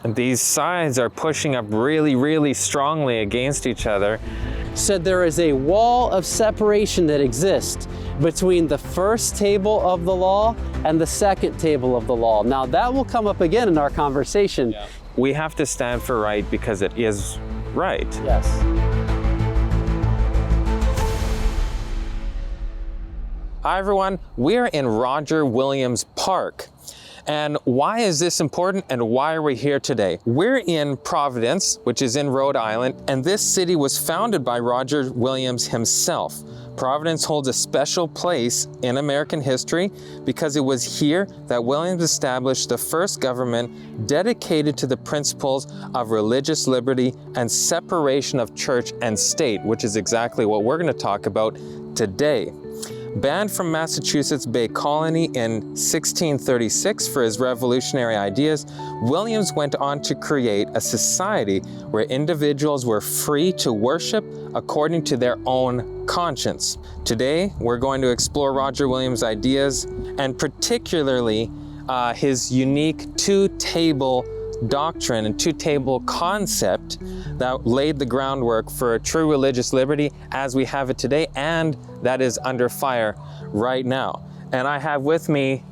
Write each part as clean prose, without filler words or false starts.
these sides are pushing up really, really strongly against each other. Said there is a wall of separation that exists between the first table of the law and the second table of the law. Now that will come up again in our conversation. Yeah. We have to stand for right because it is right. Yes. Hi everyone, we're in Roger Williams Park. And why is this important and why are we here today? We're in Providence, which is in Rhode Island, and this city was founded by Roger Williams himself. Providence holds a special place in American history because it was here that Williams established the first government dedicated to the principles of religious liberty and separation of church and state, which is exactly what we're going to talk about today. Banned from Massachusetts Bay Colony in 1636 for his revolutionary ideas, Williams went on to create a society where individuals were free to worship according to their own conscience. Today, we're going to explore Roger Williams' ideas and particularly his unique two-table doctrine and two-table concept that laid the groundwork for a true religious liberty as we have it today, and that is under fire right now. And I have with me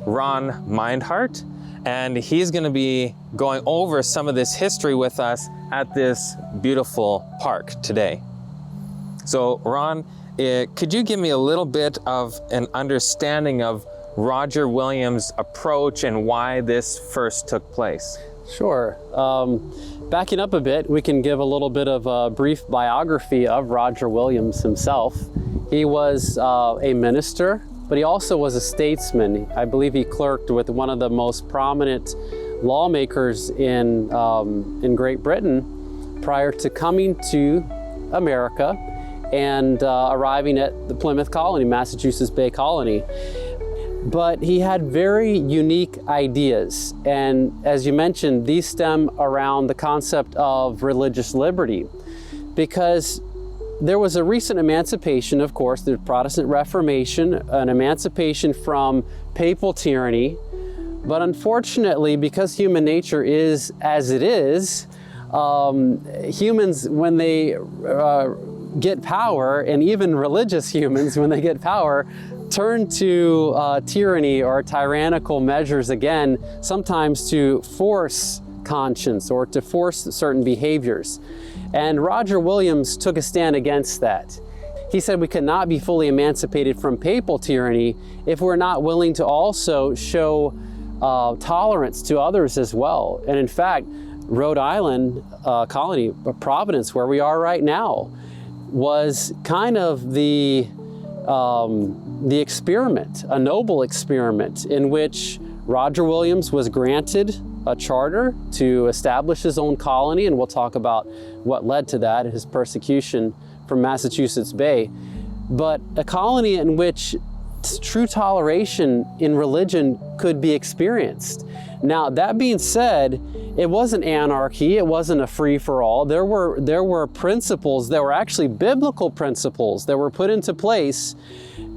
Ron Meinhardt, and he's going to be going over some of this history with us at this beautiful park today. So Ron, could you give me a little bit of an understanding of Roger Williams' approach and why this first took place? Sure. Backing up a bit, we can give a little bit of a brief biography of Roger Williams himself. He was a minister, but he also was a statesman. I believe he clerked with one of the most prominent lawmakers in Great Britain prior to coming to America and arriving at the Plymouth Colony, Massachusetts Bay Colony. But he had very unique ideas, and as you mentioned, these stem around the concept of religious liberty, because there was a recent emancipation, of course, the Protestant Reformation, an emancipation from papal tyranny, but unfortunately, because human nature is as it is, humans, when they get power, and even religious humans, when they get power, turn to tyranny or tyrannical measures again, sometimes to force conscience or to force certain behaviors. And Roger Williams took a stand against that. He said we cannot be fully emancipated from papal tyranny if we're not willing to also show tolerance to others as well. And in fact, Rhode Island colony, Providence, where we are right now, was kind of the experiment, a noble experiment in which Roger Williams was granted a charter to establish his own colony, and we'll talk about what led to that, his persecution from Massachusetts Bay, but a colony in which true toleration in religion could be experienced. Now, that being said, it wasn't anarchy, it wasn't a free-for-all. There were principles that were actually biblical principles that were put into place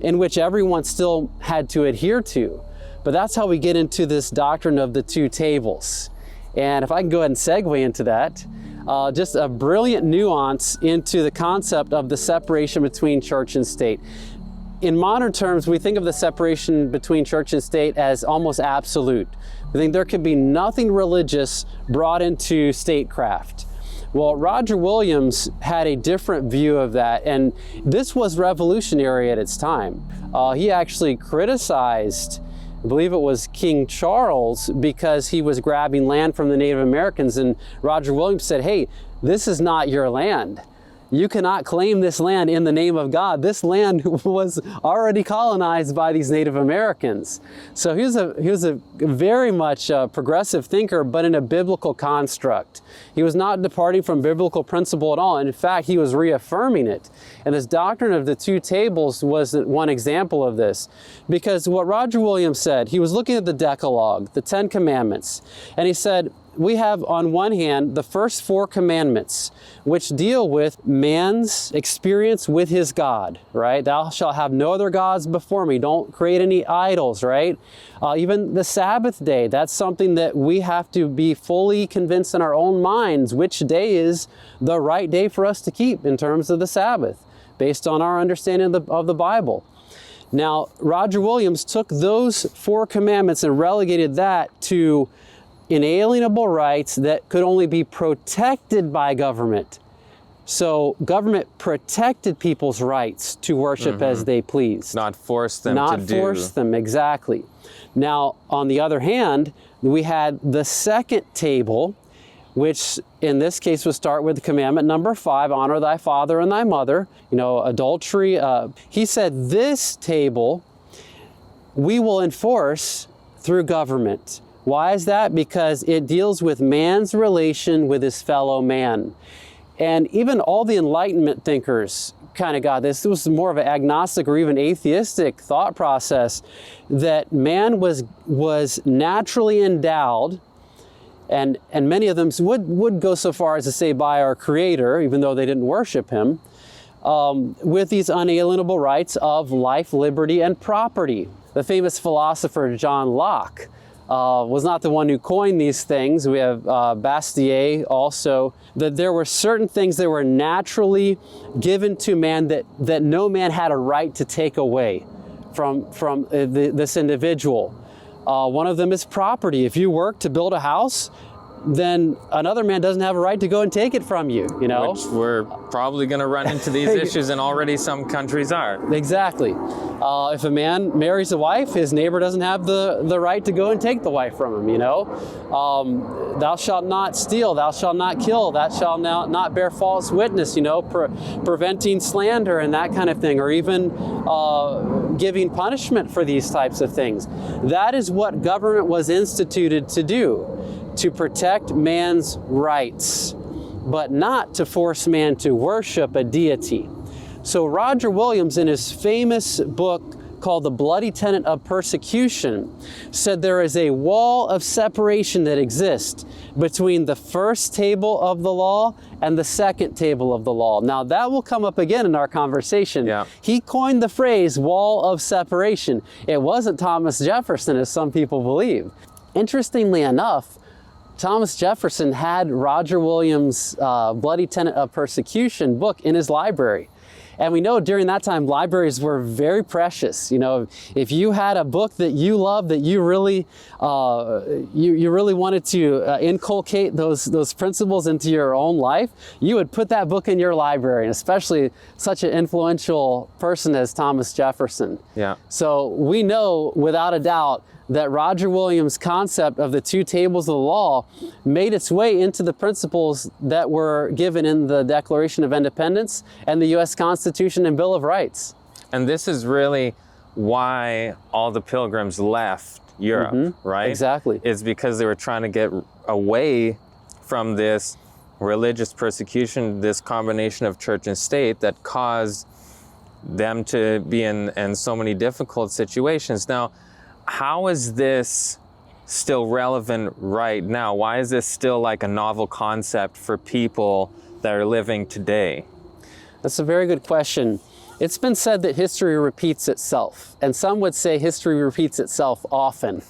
in which everyone still had to adhere to. But that's how we get into this doctrine of the two tables. And if I can go ahead and segue into that, just a brilliant nuance into the concept of the separation between church and state. In modern terms, we think of the separation between church and state as almost absolute. We think there could be nothing religious brought into statecraft. Well, Roger Williams had a different view of that, and this was revolutionary at its time. He actually criticized, I believe it was King Charles, because he was grabbing land from the Native Americans, and Roger Williams said, hey, this is not your land. You cannot claim this land in the name of God. This land was already colonized by these Native Americans. So he was a very much progressive thinker, but in a biblical construct. He was not departing from biblical principle at all. And in fact, he was reaffirming it. And this doctrine of the two tables was one example of this. Because what Roger Williams said, he was looking at the Decalogue, the 10 Commandments, and he said, we have on one hand the first 4 commandments, which deal with man's experience with his God, right? Thou shalt have no other gods before me. Don't create any idols, right? Even the Sabbath day, that's something that we have to be fully convinced in our own minds which day is the right day for us to keep in terms of the Sabbath, based on our understanding of the Bible. Now, Roger Williams took those 4 commandments and relegated that to inalienable rights that could only be protected by government. So government protected people's rights to worship as they please. Not force them Not to do. force them, exactly. Now, on the other hand, we had the second table, which in this case would start with commandment number 5, honor thy father and thy mother, adultery. He said this table we will enforce through government. Why is that? Because it deals with man's relation with his fellow man. And even all the Enlightenment thinkers kind of got this. This was more of an agnostic or even atheistic thought process that man was naturally endowed, and many of them would go so far as to say by our Creator, even though they didn't worship Him, with these unalienable rights of life, liberty, and property. The famous philosopher John Locke was not the one who coined these things. We have Bastiat also, that there were certain things that were naturally given to man that no man had a right to take away from this individual. One of them is property. If you work to build a house, then another man doesn't have a right to go and take it from you, Which we're probably going to run into these issues, and already some countries are. Exactly. If a man marries a wife, his neighbor doesn't have the right to go and take the wife from him, Thou shalt not steal, thou shalt not kill, thou shalt not bear false witness, preventing slander and that kind of thing, or even giving punishment for these types of things. That is what government was instituted to do, to protect man's rights, but not to force man to worship a deity. So Roger Williams, in his famous book called The Bloody Tenet of Persecution, said there is a wall of separation that exists between the first table of the law and the second table of the law. Now that will come up again in our conversation. Yeah. He coined the phrase wall of separation. It wasn't Thomas Jefferson, as some people believe. Interestingly enough, Thomas Jefferson had Roger Williams' Bloody Tenet of Persecution book in his library. And we know during that time, libraries were very precious. If you had a book that you loved, that you really wanted to inculcate those principles into your own life, you would put that book in your library, and especially such an influential person as Thomas Jefferson. Yeah. So we know without a doubt that Roger Williams' concept of the 2 tables of the law made its way into the principles that were given in the Declaration of Independence and the U.S. Constitution and Bill of Rights. And this is really why all the pilgrims left Europe, right? Exactly. It's because they were trying to get away from this religious persecution, this combination of church and state that caused them to be in so many difficult situations. Now, how is this still relevant right now? Why is this still like a novel concept for people that are living today? That's a very good question. It's been said that history repeats itself, and some would say history repeats itself often.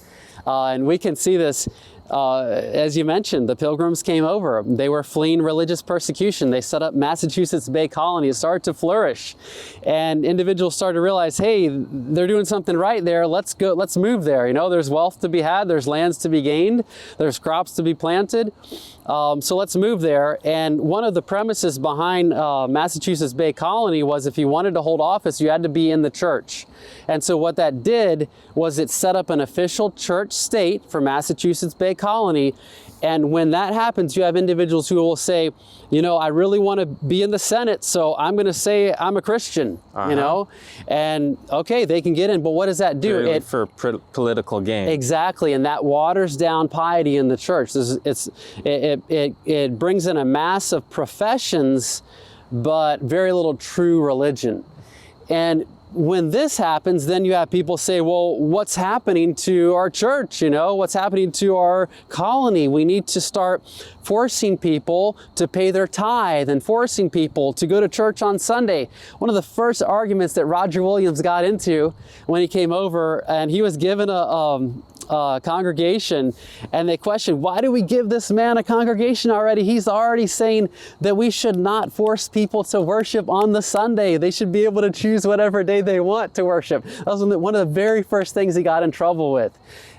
And we can see this, as you mentioned, the Pilgrims came over. They were fleeing religious persecution. They set up Massachusetts Bay Colony. It started to flourish. And individuals started to realize, hey, they're doing something right there. Let's move there. There's wealth to be had. There's lands to be gained. There's crops to be planted. So let's move there. And one of the premises behind Massachusetts Bay Colony was if you wanted to hold office, you had to be in the church. And so what that did was it set up an official church state for Massachusetts Bay Colony. And when that happens, you have individuals who will say, I really want to be in the Senate, so I'm going to say I'm a Christian, and okay, they can get in, but what does that do? Really for political gain. Exactly, and that waters down piety in the church. It brings in a mass of professions, but very little true religion. And when this happens, then you have people say, well, what's happening to our church? You know, what's happening to our colony? We need to start forcing people to pay their tithe and forcing people to go to church on Sunday. One of the first arguments that Roger Williams got into when he came over, and he was given a congregation, and they questioned, why do we give this man a congregation already? He's already saying that we should not force people to worship on the Sunday. They should be able to choose whatever day they want to worship. That was one of the very first things he got in trouble with.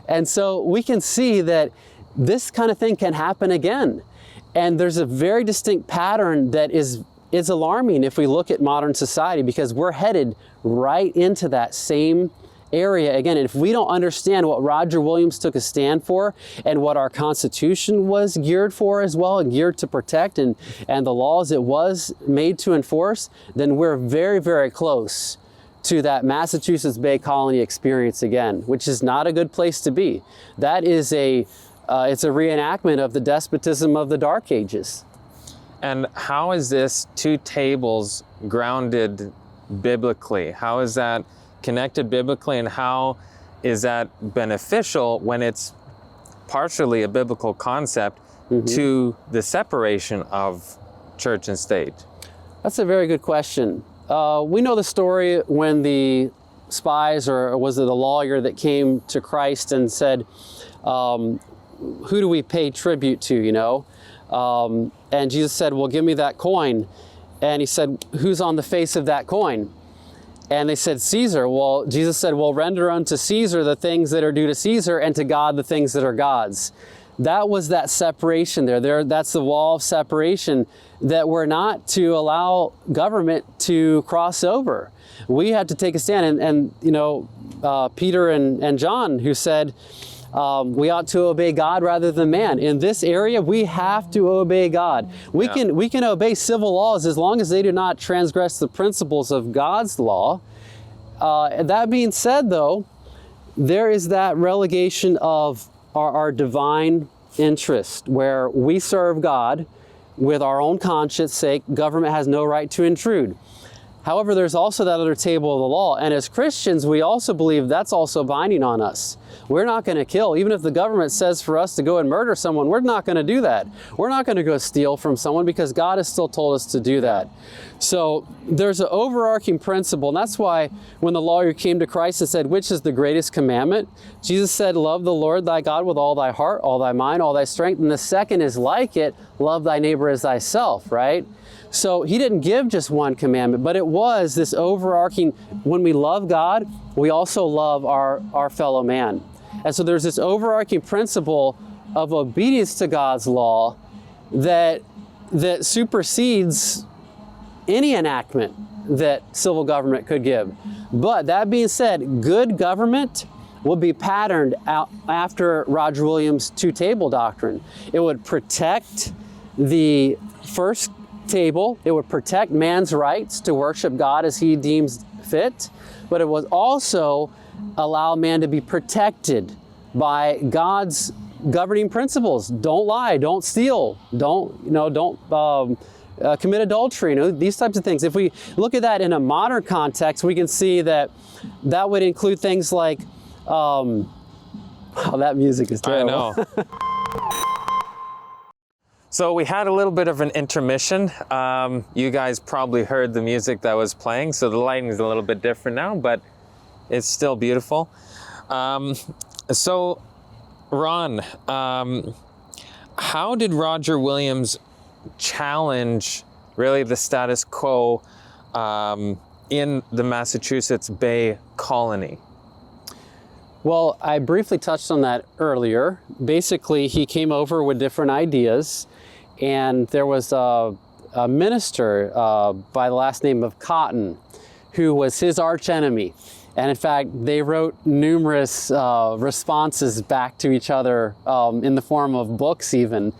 And so we can see that this kind of thing can happen again. And there's a very distinct pattern that is alarming if we look at modern society, because we're headed right into that same area again. And if we don't understand what Roger Williams took a stand for and what our Constitution was geared for as well, and geared to protect, and the laws it was made to enforce, then we're very, very close to that Massachusetts Bay Colony experience again, which is not a good place to be. That is it's a reenactment of the despotism of the Dark Ages. And how is this two tables grounded biblically? How is that connected biblically, and how is that beneficial when it's partially a biblical concept to the separation of church and state? That's a very good question. We know the story when the spies, or was it a lawyer that came to Christ and said, who do we pay tribute to, you know? And Jesus said, well, give me that coin. And he said, who's on the face of that coin? And they said, Caesar. Well, Jesus said, well, render unto Caesar the things that are due to Caesar, and to God the things that are God's. That was that separation there. That's the wall of separation, that we're not to allow government to cross over. We had to take a stand. And you know, Peter and John, who said, we ought to obey God rather than man. In this area, we have to obey God. We can obey civil laws as long as they do not transgress the principles of God's law. That being said, though, there is that relegation of our divine interest, where we serve God with our own conscience sake. Government has no right to intrude. However, there's also that other table of the law. And as Christians, we also believe that's also binding on us. We're not going to kill. Even if the government says for us to go and murder someone, we're not going to do that. We're not going to go steal from someone, because God has still told us to do that. So there's an overarching principle. And that's why when the lawyer came to Christ and said, which is the greatest commandment? Jesus said, love the Lord thy God with all thy heart, all thy mind, all thy strength. And the second is like it, love thy neighbor as thyself, right? So he didn't give just one commandment, but it was this overarching, when we love God, we also love our fellow man. And so there's this overarching principle of obedience to God's law that supersedes any enactment that civil government could give. But that being said, good government will be patterned out after Roger Williams' two-table doctrine. It would protect the first table. It would protect man's rights to worship God as he deems fit, but it would also allow man to be protected by God's governing principles. Don't lie, don't steal, don't commit adultery, these types of things. If we look at that in a modern context, we can see that would include things like, oh, that music is terrible. I know. So we had a little bit of an intermission. You guys probably heard the music that was playing, so the lighting is a little bit different now, but it's still beautiful. So, Ron, how did Roger Williams challenge really the status quo in the Massachusetts Bay Colony? Well, I briefly touched on that earlier. Basically, he came over with different ideas, and there was a minister by the last name of Cotton, who was his arch enemy. And in fact, they wrote numerous responses back to each other in the form of books even,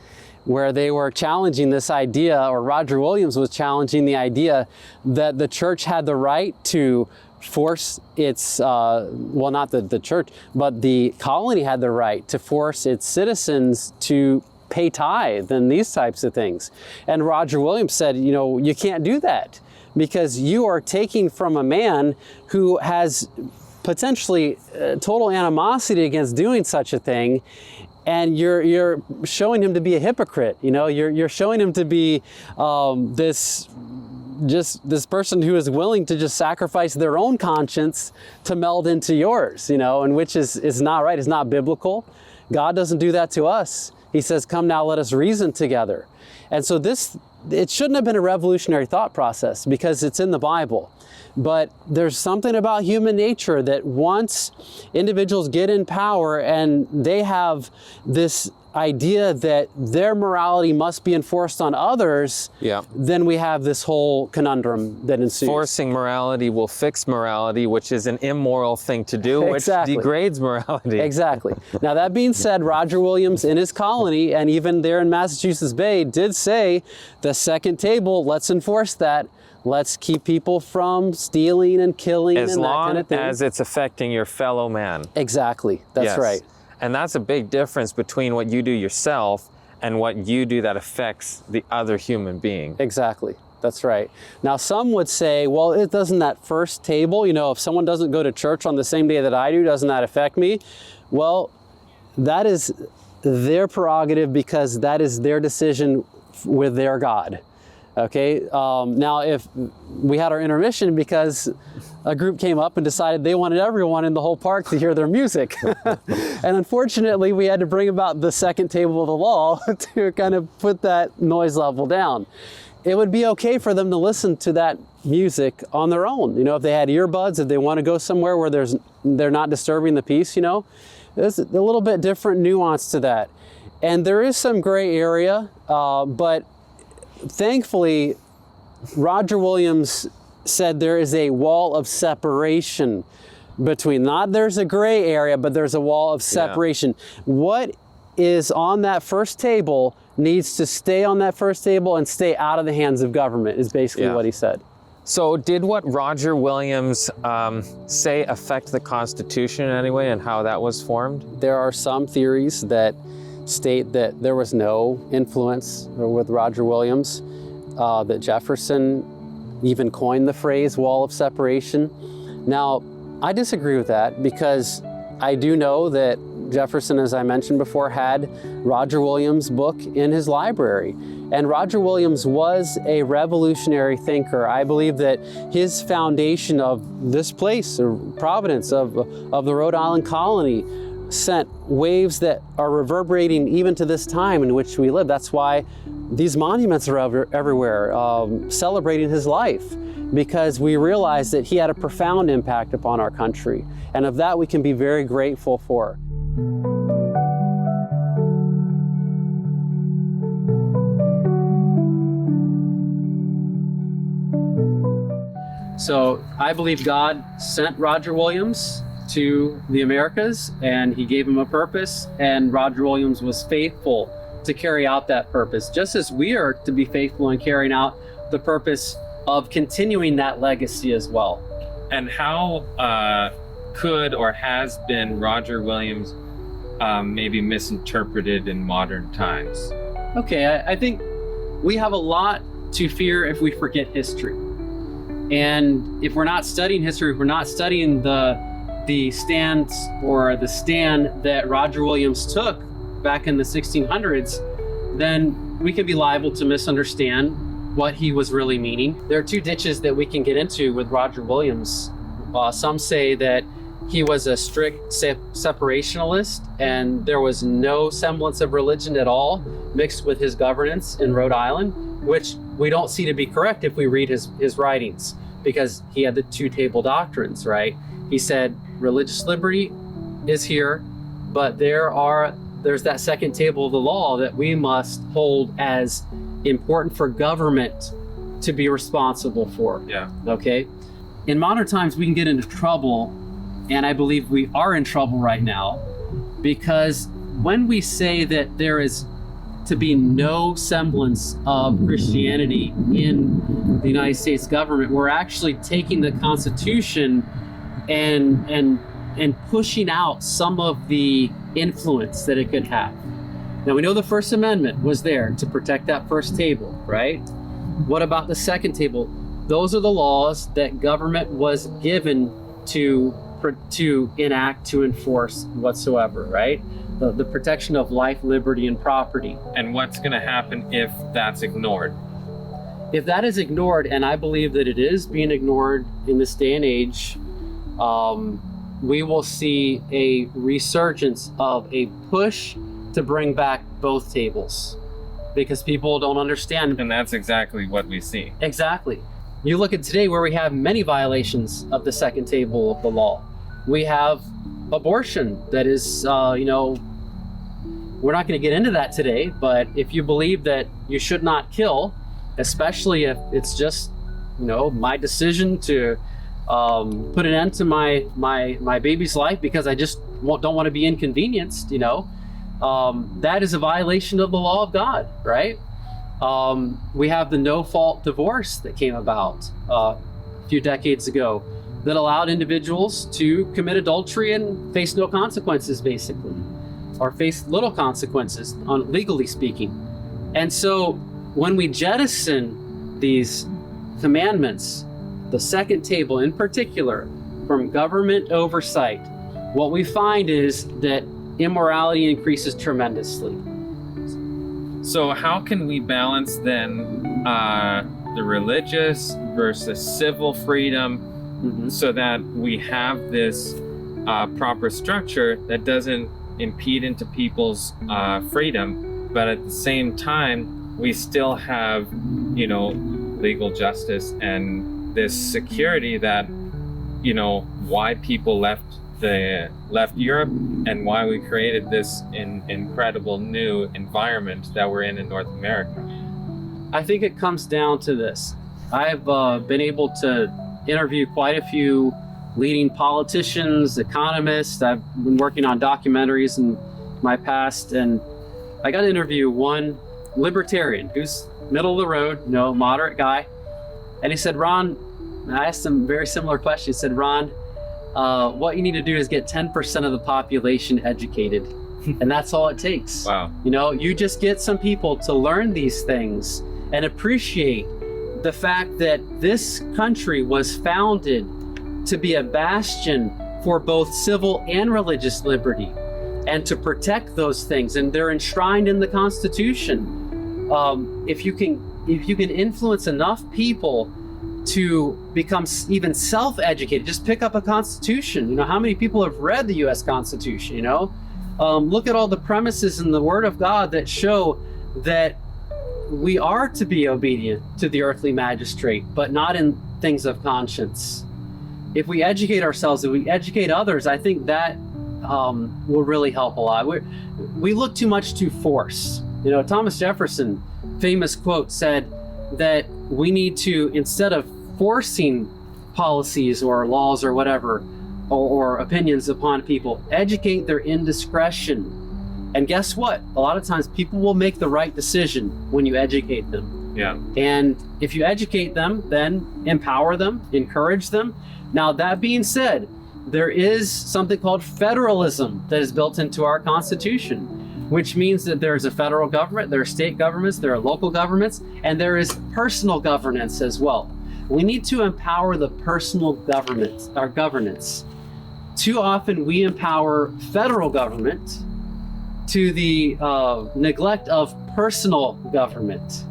where they were challenging this idea, or Roger Williams was challenging the idea that the church had the right to force its, well, not the church, but the colony had the right to force its citizens to pay tithe and these types of things. And Roger Williams said, you can't do that, because you are taking from a man who has potentially total animosity against doing such a thing, and you're showing him to be a hypocrite. You know, you're showing him to be this person who is willing to just sacrifice their own conscience to meld into yours, you know, and which is not right. It's not biblical. God doesn't do that to us. He says, come now, let us reason together. And so it shouldn't have been a revolutionary thought process because it's in the Bible. But there's something about human nature that once individuals get in power and they have this idea that their morality must be enforced on others, then we have this whole conundrum that ensues. Forcing morality will fix morality, which is an immoral thing to do, which degrades morality. Exactly. Now, that being said, Roger Williams in his colony, and even there in Massachusetts Bay, did say the second table, let's enforce that. Let's keep people from stealing and killing and that kind of thing. As long as it's affecting your fellow man. Exactly. That's right. And that's a big difference between what you do yourself and what you do that affects the other human being. Exactly. That's right. Now, some would say, well, it doesn't that first table, you know, if someone doesn't go to church on the same day that I do, doesn't that affect me? Well, that is their prerogative because that is their decision with their God. Okay, now if we had our intermission because a group came up and decided they wanted everyone in the whole park to hear their music. And unfortunately, we had to bring about the second table of the law to kind of put that noise level down. It would be okay for them to listen to that music on their own. You know, if they had earbuds, if they want to go somewhere where they're not disturbing the peace, you know, there's a little bit different nuance to that. And there is some gray area, but thankfully, Roger Williams said there is a wall of separation between, not there's a gray area, but there's a wall of separation. What is on that first table needs to stay on that first table and stay out of the hands of government, is basically what he said. So did what Roger Williams say affect the Constitution in any way and how that was formed? There are some theories that state that there was no influence with Roger Williams, that Jefferson even coined the phrase wall of separation. Now, I disagree with that because I do know that Jefferson, as I mentioned before, had Roger Williams' book in his library. And Roger Williams was a revolutionary thinker. I believe that his foundation of this place, Providence, of the Rhode Island colony, sent waves that are reverberating even to this time in which we live. That's why these monuments are everywhere, celebrating his life, because we realize that he had a profound impact upon our country. And of that we can be very grateful for. So I believe God sent Roger Williams to the Americas, and he gave him a purpose, and Roger Williams was faithful to carry out that purpose, just as we are to be faithful in carrying out the purpose of continuing that legacy as well. And how could or has been Roger Williams maybe misinterpreted in modern times? Okay, I think we have a lot to fear if we forget history. And if we're not studying history, if we're not studying the stance or the stand that Roger Williams took back in the 1600s, then we can be liable to misunderstand what he was really meaning. There are two ditches that we can get into with Roger Williams. Some say that he was a strict separationalist and there was no semblance of religion at all mixed with his governance in Rhode Island, which we don't see to be correct if we read his writings, because he had the two-table doctrines, right? He said religious liberty is here, but there's that second table of the law that we must hold as important for government to be responsible for. Yeah. Okay? In modern times, we can get into trouble, and I believe we are in trouble right now, because when we say that there is to be no semblance of Christianity in the United States government, we're actually taking the Constitution and pushing out some of the influence that it could have. Now, we know the First Amendment was there to protect that first table, right? What about the second table? those are the laws that government was given to enact, to enforce whatsoever, right? The protection of life, liberty, and property. And what's going to happen if that's ignored? If that is ignored, and I believe that it is being ignored in this day and age, we will see a resurgence of a push to bring back both tables, because people don't understand. And that's exactly what we see. Exactly. You look at today where we have many violations of the second table of the law. We have abortion that is, we're not going to get into that today, but if you believe that you should not kill, especially if it's just, my decision to put an end to my baby's life because I just don't want to be inconvenienced, that is a violation of the law of God, right? We have the no-fault divorce that came about a few decades ago that allowed individuals to commit adultery and face no consequences, basically, or face little consequences, legally speaking. And so when we jettison these commandments, the second table in particular, from government oversight, what we find is that immorality increases tremendously. So how can we balance then the religious versus civil freedom so that we have this proper structure that doesn't impede into people's freedom, but at the same time we still have legal justice and this security that why people left Europe and why we created this incredible new environment that we're in North America? I think it comes down to this. I've been able to interview quite a few leading politicians, economists. I've been working on documentaries in my past, and I got to interview one libertarian who's middle of the road, moderate guy. And he said, Ron, and I asked him a very similar question. He said, Ron, what you need to do is get 10% of the population educated. And that's all it takes. Wow. You just get some people to learn these things and appreciate the fact that this country was founded to be a bastion for both civil and religious liberty and to protect those things. And they're enshrined in the Constitution. If you can influence enough people to become even self-educated, just pick up a Constitution. How many people have read the U.S. Constitution? Look at all the premises in the Word of God that show that we are to be obedient to the earthly magistrate, but not in things of conscience. If we educate ourselves, if we educate others, I think that will really help a lot. We look too much to force. Thomas Jefferson, famous quote, said that we need to, instead of forcing policies or laws or whatever, or opinions upon people, educate their indiscretion. And guess what? A lot of times people will make the right decision when you educate them. Yeah. And if you educate them, then empower them, encourage them. Now, that being said, there is something called federalism that is built into our Constitution, which means that there's a federal government, there are state governments, there are local governments, and there is personal governance as well. We need to empower the personal government, our governance. Too often we empower federal government to the neglect of personal government.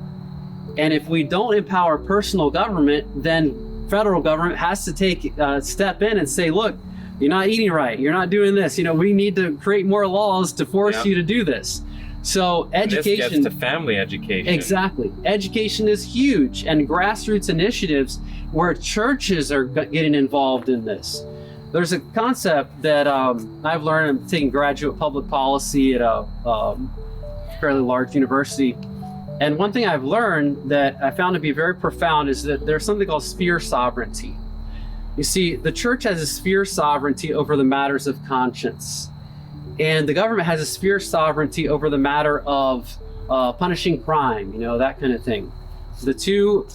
And if we don't empower personal government, then federal government has to take a step in and say, look, you're not eating right, you're not doing this. We need to create more laws to force you to do this. So education. This gets to family education. Exactly. Education is huge, and grassroots initiatives where churches are getting involved in this. There's a concept that I've learned. I'm taking graduate public policy at a fairly large university. And one thing I've learned that I found to be very profound is that there's something called sphere sovereignty. You see, the church has a sphere sovereignty over the matters of conscience. And the government has a sphere sovereignty over the matter of punishing crime, that kind of thing. The two,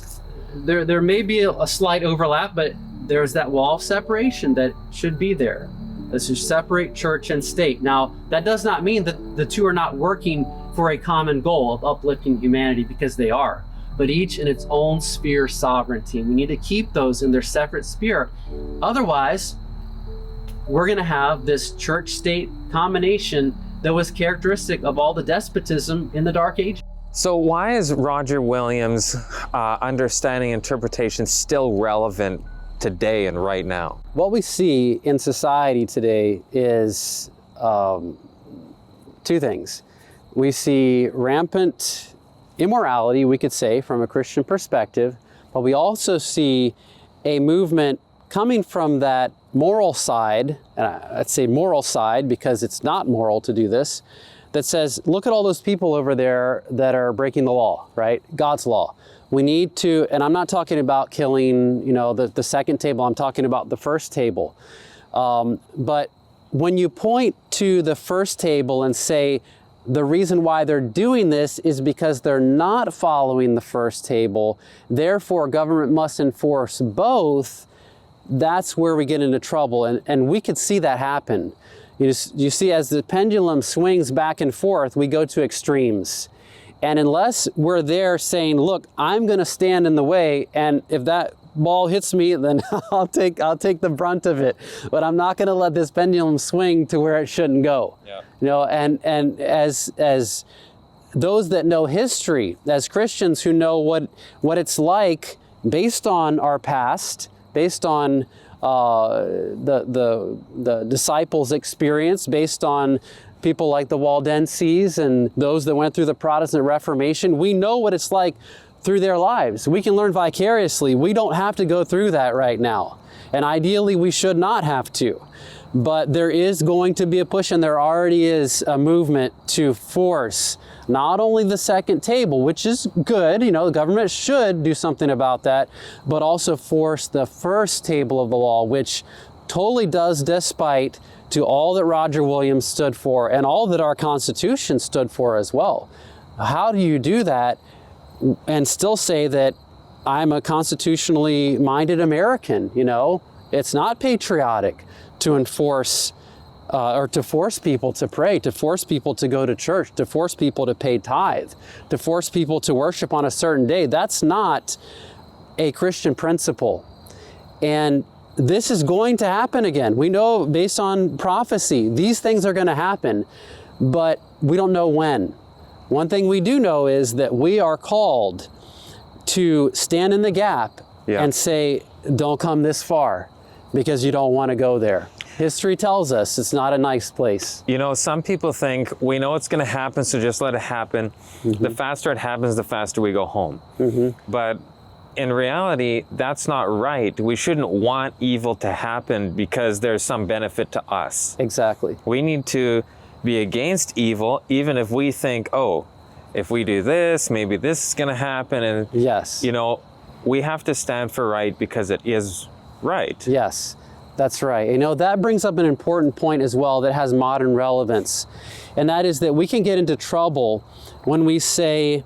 there may be a slight overlap, but there's that wall of separation that should be there. This should separate church and state. Now, that does not mean that the two are not working for a common goal of uplifting humanity, because they are. but each in its own sphere of sovereignty. We need to keep those in their separate sphere. Otherwise, we're going to have this church-state combination that was characteristic of all the despotism in the Dark Ages. So why is Roger Williams' understanding interpretation still relevant today and right now? What we see in society today is two things. We see rampant immorality, we could say, from a Christian perspective, but we also see a movement coming from that moral side, and I'd say moral side because it's not moral to do this, that says, look at all those people over there that are breaking the law, right? God's law. We need to, and I'm not talking about killing, the second table, I'm talking about the first table. But when you point to the first table and say, the reason why they're doing this is because they're not following the first table, therefore government must enforce both, that's where we get into trouble. And we could see that happen. You see, as the pendulum swings back and forth, we go to extremes. And unless we're there saying, look, I'm going to stand in the way, and if that ball hits me, then I'll take the brunt of it. But I'm not going to let this pendulum swing to where it shouldn't go. Yeah. And as those that know history, as Christians who know what it's like based on our past, based on the disciples' experience, based on people like the Waldenses and those that went through the Protestant Reformation, we know what it's like through their lives. We can learn vicariously. We don't have to go through that right now. And ideally, we should not have to. But there is going to be a push, and there already is a movement to force not only the second table, which is good, the government should do something about that, but also force the first table of the law, which totally does despite to all that Roger Williams stood for and all that our Constitution stood for as well. How do you do that and still say that I'm a constitutionally minded American? It's not patriotic to enforce or to force people to pray, to force people to go to church, to force people to pay tithe, to force people to worship on a certain day. That's not a Christian principle. And this is going to happen again. We know based on prophecy, these things are going to happen, but we don't know when. One thing we do know is that we are called to stand in the gap and say, don't come this far because you don't want to go there. History tells us it's not a nice place. Some people think we know it's going to happen, so just let it happen. Mm-hmm. The faster it happens, the faster we go home. Mm-hmm. But in reality, that's not right. We shouldn't want evil to happen because there's some benefit to us. Exactly. We need to be against evil, even if we think, if we do this, maybe this is going to happen. And, yes, we have to stand for right because it is right. Yes, that's right. That brings up an important point as well that has modern relevance. And that is that we can get into trouble when we say,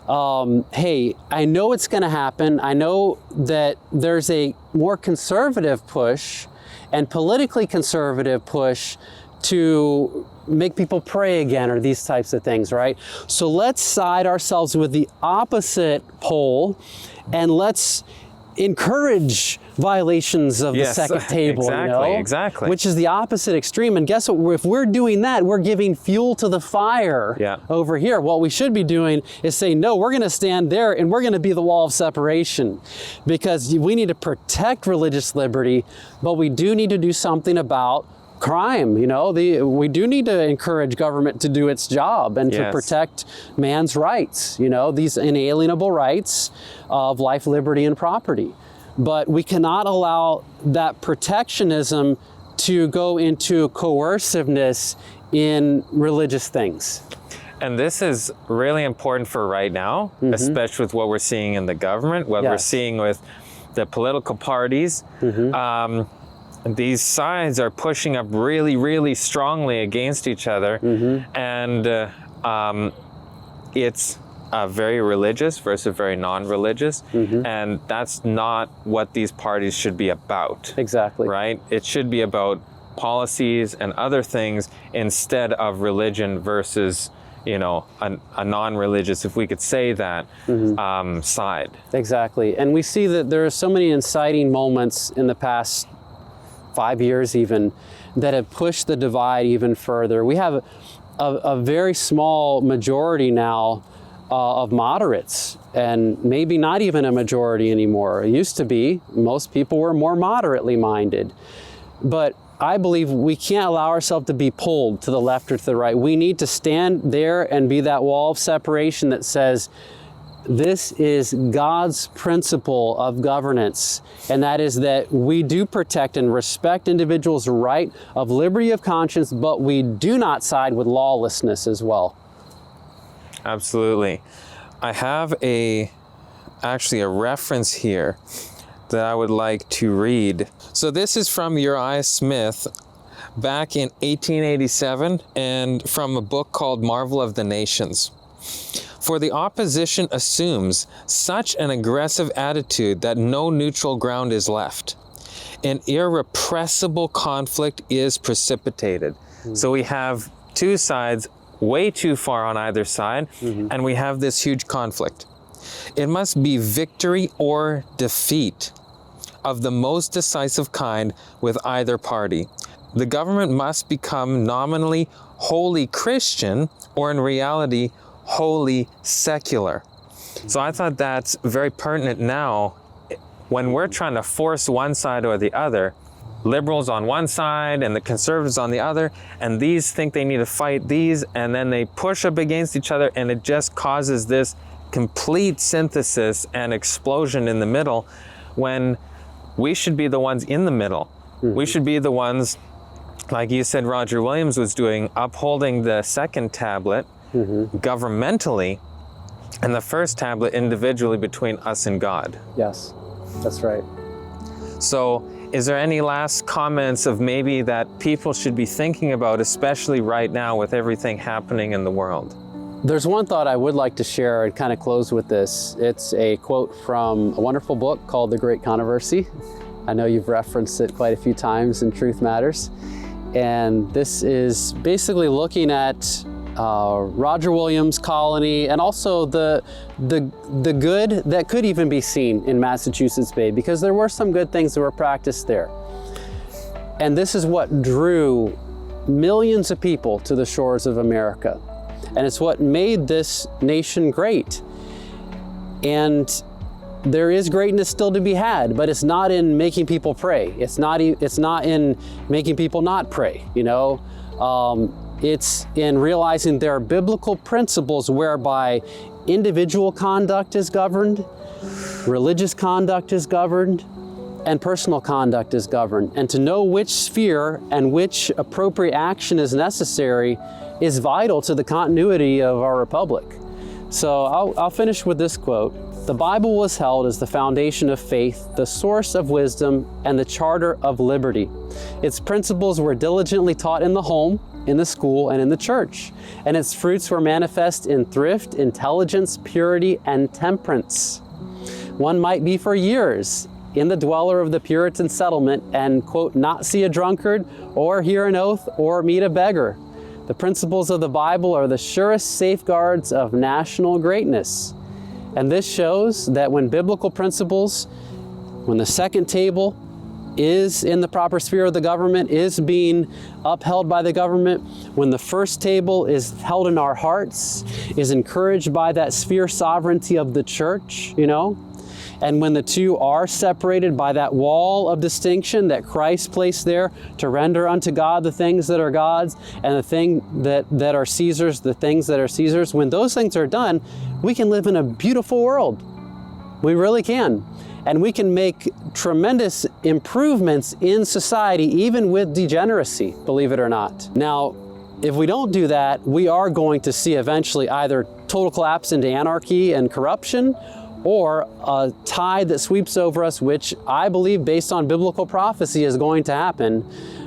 hey, I know it's going to happen. I know that there's a more conservative push and politically conservative push to make people pray again or these types of things, right? So let's side ourselves with the opposite pole and let's encourage violations of the second table, exactly. Which is the opposite extreme. And guess what? If we're doing that, we're giving fuel to the fire over here. What we should be doing is saying, no, we're going to stand there and we're going to be the wall of separation because we need to protect religious liberty, but we do need to do something about crime. We do need to encourage government to do its job and to protect man's rights, these inalienable rights of life, liberty, and property. But we cannot allow that protectionism to go into coerciveness in religious things. And this is really important for right now, especially with what we're seeing in the government, what we're seeing with the political parties. These sides are pushing up really, really strongly against each other. And it's very religious versus very non-religious. And that's not what these parties should be about. Exactly. Right? It should be about policies and other things instead of religion versus a non-religious, if we could say that, side. Exactly. And we see that there are so many inciting moments in the past 5 years even that have pushed the divide even further. We have a very small majority now of moderates, and maybe not even a majority anymore. It used to be most people were more moderately minded. But I believe we can't allow ourselves to be pulled to the left or to the right. We need to stand there and be that wall of separation that says, this is God's principle of governance, and that is that we do protect and respect individuals' right of liberty of conscience, but we do not side with lawlessness as well. Absolutely. I have actually a reference here that I would like to read. So this is from Uriah Smith back in 1887, and from a book called Marvel of the Nations. For the opposition assumes such an aggressive attitude that no neutral ground is left. An irrepressible conflict is precipitated. So we have two sides way too far on either side, and we have this huge conflict. It must be victory or defeat of the most decisive kind with either party. The government must become nominally wholly Christian, or in reality, wholly secular. So I thought that's very pertinent now when we're trying to force one side or the other, liberals on one side and the conservatives on the other, and these think they need to fight these, and then they push up against each other, and it just causes this complete synthesis and explosion in the middle, when we should be the ones in the middle. We should be the ones, like you said Roger Williams was doing, upholding the second tablet governmentally, and the first tablet individually between us and God. Yes, that's right. So is there any last comments of maybe that people should be thinking about, especially right now with everything happening in the world? There's one thought I would like to share and kind of close with this. It's a quote from a wonderful book called The Great Controversy. I know you've referenced it quite a few times in Truth Matters. And this is basically looking at Roger Williams' colony, and also the good that could even be seen in Massachusetts Bay, because there were some good things that were practiced there. And this is what drew millions of people to the shores of America. And it's what made this nation great. And there is greatness still to be had, but it's not in making people pray. It's not in making people not pray, It's in realizing there are biblical principles whereby individual conduct is governed, religious conduct is governed, and personal conduct is governed. And to know which sphere and which appropriate action is necessary is vital to the continuity of our republic. So I'll finish with this quote. The Bible was held as the foundation of faith, the source of wisdom, and the charter of liberty. Its principles were diligently taught in the home, in the school, and in the church, and its fruits were manifest in thrift, intelligence, purity, and temperance. One might be for years in the dweller of the Puritan settlement and, quote, not see a drunkard, or hear an oath, or meet a beggar. The principles of the Bible are the surest safeguards of national greatness. And this shows that when biblical principles, when the second table is in the proper sphere of the government, is being upheld by the government, when the first table is held in our hearts, is encouraged by that sphere sovereignty of the church, and when the two are separated by that wall of distinction that Christ placed there to render unto God the things that are God's, and the things that are Caesar's, the things that are Caesar's, when those things are done, we can live in a beautiful world. We really can. And we can make tremendous improvements in society, even with degeneracy, believe it or not. Now, if we don't do that, we are going to see eventually either total collapse into anarchy and corruption, or a tide that sweeps over us, which I believe, based on biblical prophecy, is going to happen,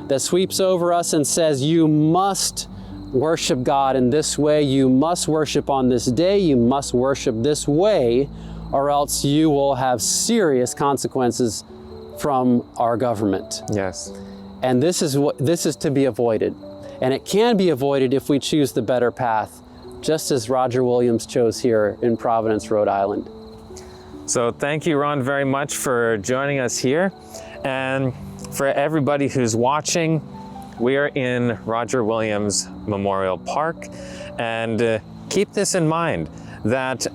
that sweeps over us and says, you must worship God in this way, you must worship on this day, you must worship this way, or else you will have serious consequences from our government. Yes. And this is to be avoided. And it can be avoided if we choose the better path just as Roger Williams chose here in Providence, Rhode Island. So thank you, Ron, very much for joining us here. And for everybody who's watching, we are in Roger Williams Memorial Park. And keep this in mind, that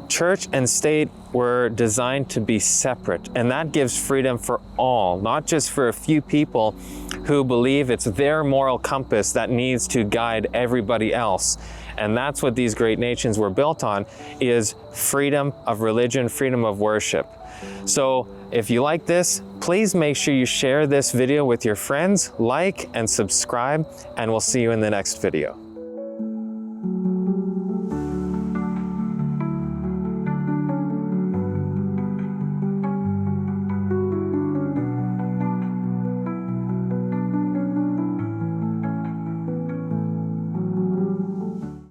church and state were designed to be separate, and that gives freedom for all, not just for a few people who believe it's their moral compass that needs to guide everybody else. And that's what these great nations were built on, is freedom of religion, freedom of worship. So if you like this, please make sure you share this video with your friends, like and subscribe, and we'll see you in the next video.